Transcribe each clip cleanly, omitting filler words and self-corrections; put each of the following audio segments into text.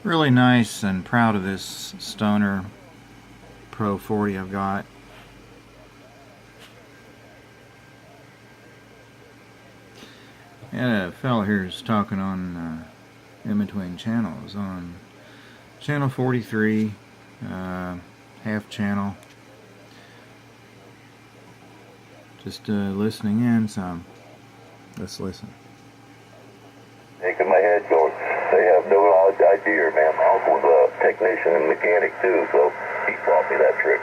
Really nice and proud of this Stoner Pro 40 I've got. And a fellow here is talking on in between channels on channel 43, half channel. Just listening in some. Let's listen. Making my head go. They have no idea, man. My uncle was a technician and mechanic too, so he taught me that trick.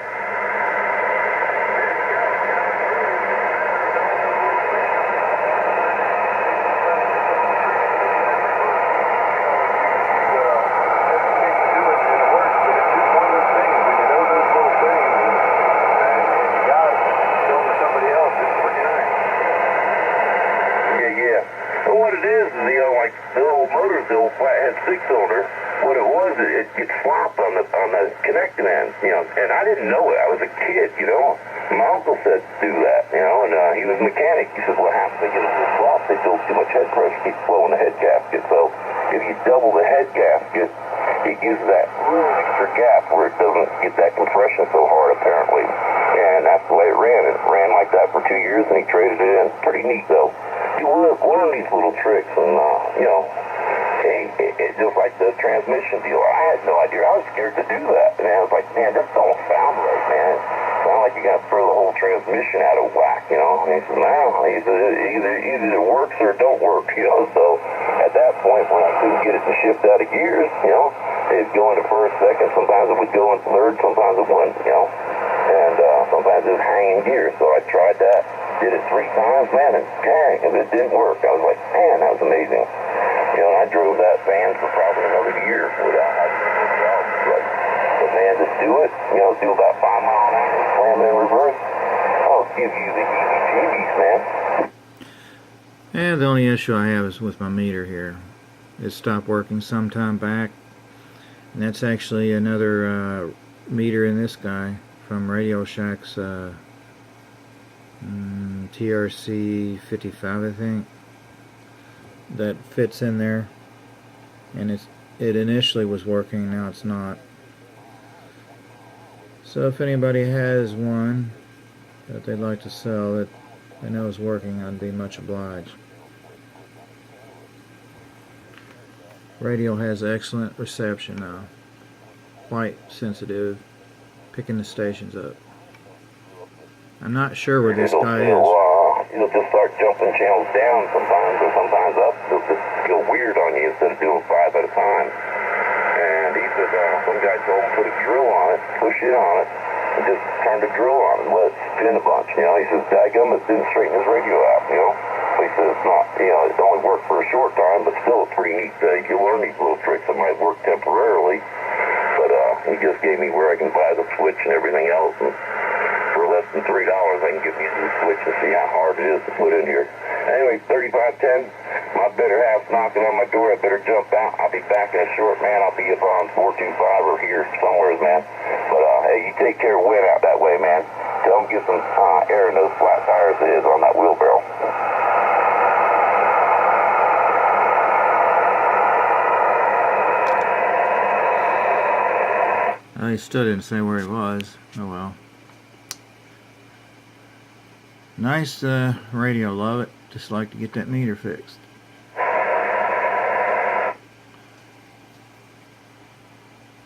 Six-cylinder, what it was, it flopped on the connecting end, and I didn't know it. I was a kid, My uncle said do that, and he was a mechanic. He said what happens? They get a little flop, they build too much head pressure, keep blowing the head gasket. So if you double the head gasket, it gives that extra gap where it doesn't get that compression so hard, apparently. And that's the way it ran. It ran like that for 2 years, and he traded it in. Pretty neat, though. You learn these little tricks, and it's just like the transmission deal. I had no idea. I was scared to do that. And I was like, man, this don't sound right, man. It sounds like you got to throw the whole transmission out of whack, And he said, no, either it works or it don't work, So at that point, when I couldn't get it to shift out of gears, it'd go into first, second. Sometimes it would go in third. Sometimes it wouldn't, And sometimes it would hang in gear. So I tried that. Did it 3 times, man, and dang, if it didn't work, I was like, man, that was amazing. I drove that van for probably another year without having any problems. But man, just do it, do about 5 miles an hour, slam it in reverse. Oh, give you the heebie-jeebies, man. And the only issue I have is with my meter here. It stopped working some time back. And that's actually another meter in this guy from Radio Shack's TRC 55, I think, that fits in there, and it initially was working, now it's not. So if anybody has one that they'd like to sell that they know is working, I'd be much obliged. Radio has excellent reception now, quite sensitive, picking the stations up. I'm not sure where this guy is. You'll just start jumping channels down sometimes, or sometimes up. It'll just feel weird on you instead of doing 5 at a time. And he said, some guy told him put a drill on it, push it on it, and just turn the drill on and let it spin a bunch. He says, daggum, it didn't straighten his radio out, But he says it's not, it only worked for a short time, but still it's pretty neat. You learn these little tricks that might work temporarily. But he just gave me where I can buy the switch and everything else. And for less than $3, I can get me a new switch and see how hard it is to put in here. Anyway, 3510, my better half's knocking on my door. I better jump out. I'll be back in a short, man. I'll be up on 425 or here somewhere, man. But, hey, you take care of wind out that way, man. Tell them get some air in those flat tires it is on that wheelbarrow. He still didn't say where he was. Oh well. Nice radio, love it. Just like to get that meter fixed.